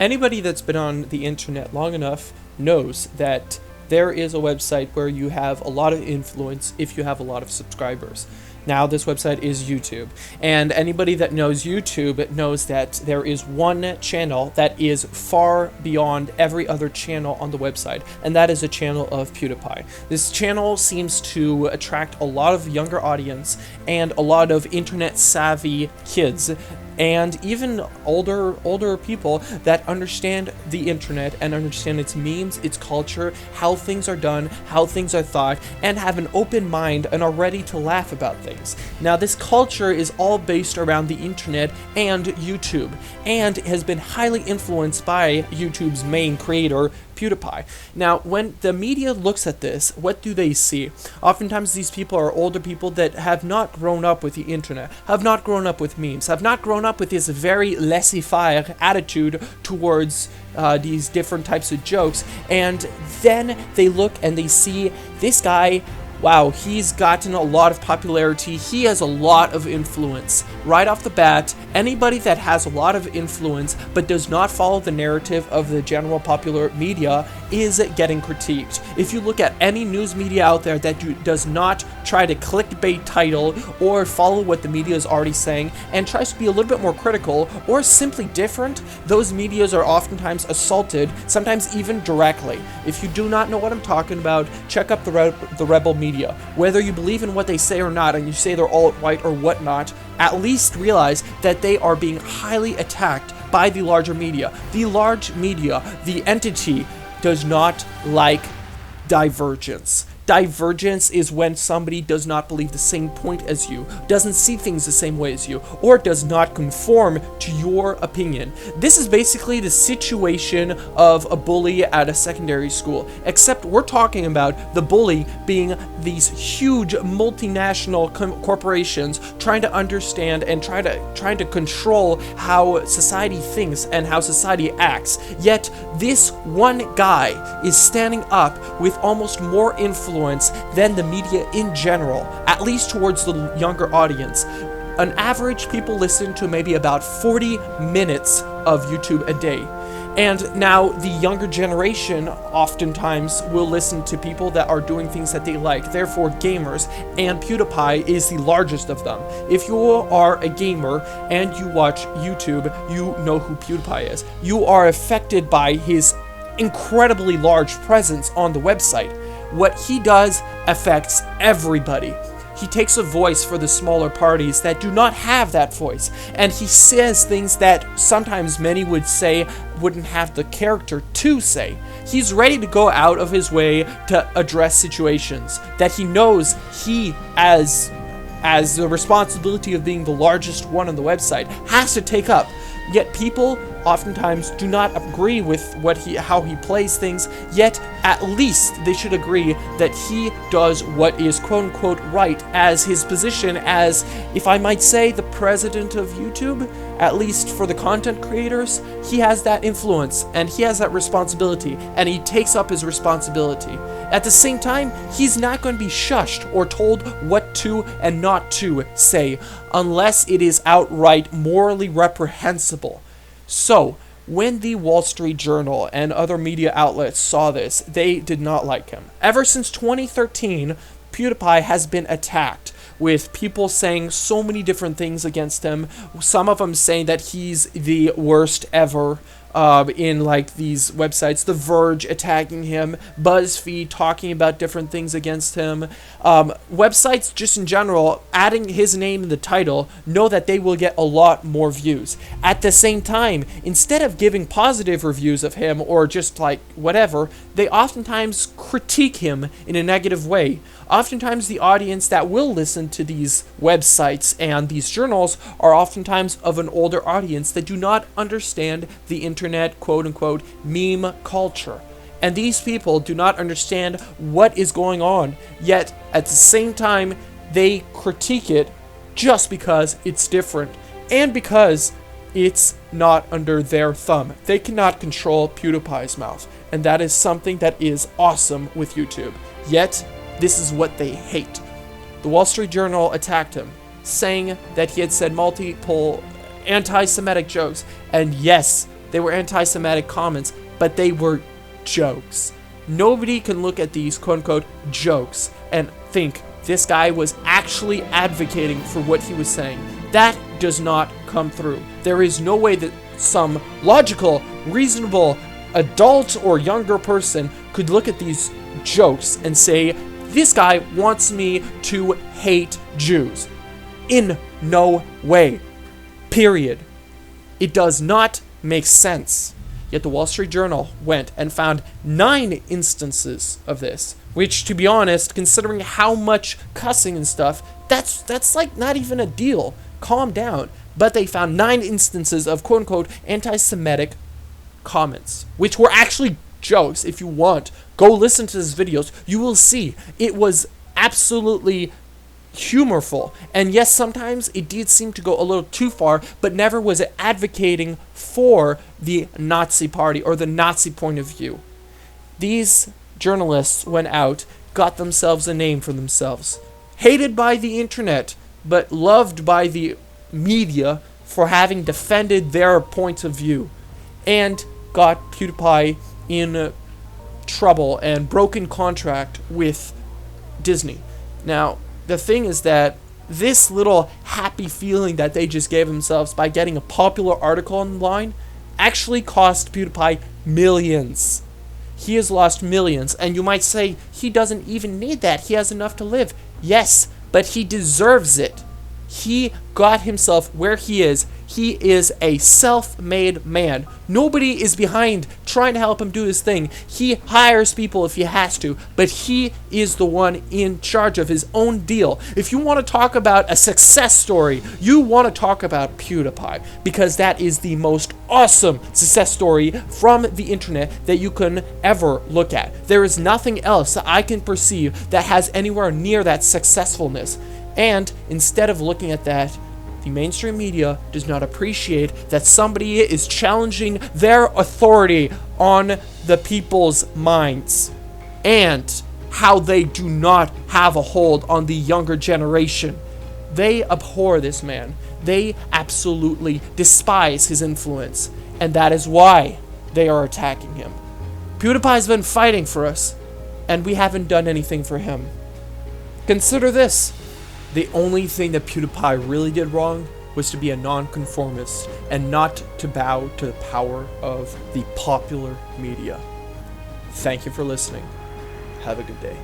Anybody that's been on the internet long enough knows that there is a website where you have a lot of influence if you have a lot of subscribers. Now, this website is YouTube, and anybody that knows YouTube knows that there is one channel that is far beyond every other channel on the website, and that is a channel of PewdiePie. This channel seems to attract a lot of younger audience and a lot of internet savvy kids, and even older people that understand the internet and understand its memes, its culture, how things are done, how things are thought, and have an open mind and are ready to laugh about things. Now, this culture is all based around the internet and YouTube, and has been highly influenced by YouTube's main creator, PewdiePie. Now, when the media looks at this, what do they see? Oftentimes these people are older people that have not grown up with the internet, have not grown up with memes, have not grown up with this very laissez-faire attitude towards these different types of jokes, and then they look and they see this guy. Wow, he's gotten a lot of popularity. He has a lot of influence. Right off the bat, anybody that has a lot of influence but does not follow the narrative of the general popular media is getting critiqued. If you look at any news media out there that does not try to clickbait title or follow what the media is already saying and tries to be a little bit more critical or simply different, those medias are oftentimes assaulted, sometimes even directly. If you do not know what I'm talking about, check up the Rebel media. Whether you believe in what they say or not, and you say they're alt-right or whatnot, at least realize that they are being highly attacked by the larger media. The large media, the entity, does not like divergence. Divergence is when somebody does not believe the same point as you, doesn't see things the same way as you, or does not conform to your opinion. This is basically the situation of a bully at a secondary school, except we're talking about the bully being these huge multinational corporations trying to understand and trying to control how society thinks and how society acts. Yet this one guy is standing up with almost more influence than the media in general, at least towards the younger audience. On average, people listen to maybe about 40 minutes of YouTube a day. And now the younger generation oftentimes will listen to people that are doing things that they like, therefore gamers, and PewdiePie is the largest of them. If you are a gamer and you watch YouTube, you know who PewdiePie is. You are affected by his incredibly large presence on the website. What he does affects everybody. He takes a voice for the smaller parties that do not have that voice, and he says things that sometimes many would say wouldn't have the character to say. He's ready to go out of his way to address situations that he knows he, as the responsibility of being the largest one on the website, has to take up. Yet people oftentimes do not agree with how he plays things, yet at least they should agree that he does what is quote-unquote right, as his position as, if I might say, the president of YouTube, at least for the content creators. He has that influence, and he has that responsibility, and he takes up his responsibility. At the same time, he's not going to be shushed or told what to and not to say, unless it is outright morally reprehensible. So, when the Wall Street Journal and other media outlets saw this, they did not like him. Ever since 2013, PewdiePie has been attacked, with people saying so many different things against him, some of them saying that he's the worst ever, in like these websites, The Verge attacking him, BuzzFeed talking about different things against him, websites just in general adding his name in the title know that they will get a lot more views. At the same time, instead of giving positive reviews of him or just like whatever, they oftentimes critique him in a negative way. Oftentimes the audience that will listen to these websites and these journals are oftentimes of an older audience that do not understand the internet quote-unquote meme culture. And these people do not understand what is going on, yet at the same time they critique it just because it's different and because it's not under their thumb. They cannot control PewdiePie's mouth, and that is something that is awesome with YouTube. Yet this is what they hate. The Wall Street Journal attacked him, saying that he had said multiple anti-Semitic jokes, and yes, they were anti-Semitic comments, but they were jokes. Nobody can look at these quote-unquote jokes and think this guy was actually advocating for what he was saying. That does not come through. There is no way that some logical, reasonable, adult or younger person could look at these jokes and say, this guy wants me to hate Jews. In no way. Period. It does not make sense. Yet the Wall Street Journal went and found 9 instances of this, which, to be honest, considering how much cussing and stuff, that's like not even a deal. Calm down. But they found 9 instances of quote-unquote anti-Semitic comments, which were actually jokes. If you want, go listen to his videos. You will see it was absolutely humorful. And yes, sometimes it did seem to go a little too far, but never was it advocating for the Nazi party or the Nazi point of view. These journalists went out, got themselves a name for themselves. Hated by the internet, but loved by the media for having defended their points of view. And got PewdiePie in trouble and broken contract with Disney. Now, the thing is that this little happy feeling that they just gave themselves by getting a popular article online actually cost PewdiePie millions. He has lost millions, and you might say he doesn't even need that. He has enough to live. Yes, but he deserves it. He got himself where he is. He is a self-made man. Nobody is behind trying to help him do his thing. He hires people if he has to, but he is the one in charge of his own deal. If you want to talk about a success story, you want to talk about PewdiePie, because that is the most awesome success story from the internet that you can ever look at. There is nothing else that I can perceive that has anywhere near that successfulness. And instead of looking at that, the mainstream media does not appreciate that somebody is challenging their authority on the people's minds and how they do not have a hold on the younger generation. They abhor this man. They absolutely despise his influence, and that is why they are attacking him. PewdiePie's been fighting for us, and we haven't done anything for him. Consider this. The only thing that PewdiePie really did wrong was to be a nonconformist and not to bow to the power of the popular media. Thank you for listening. Have a good day.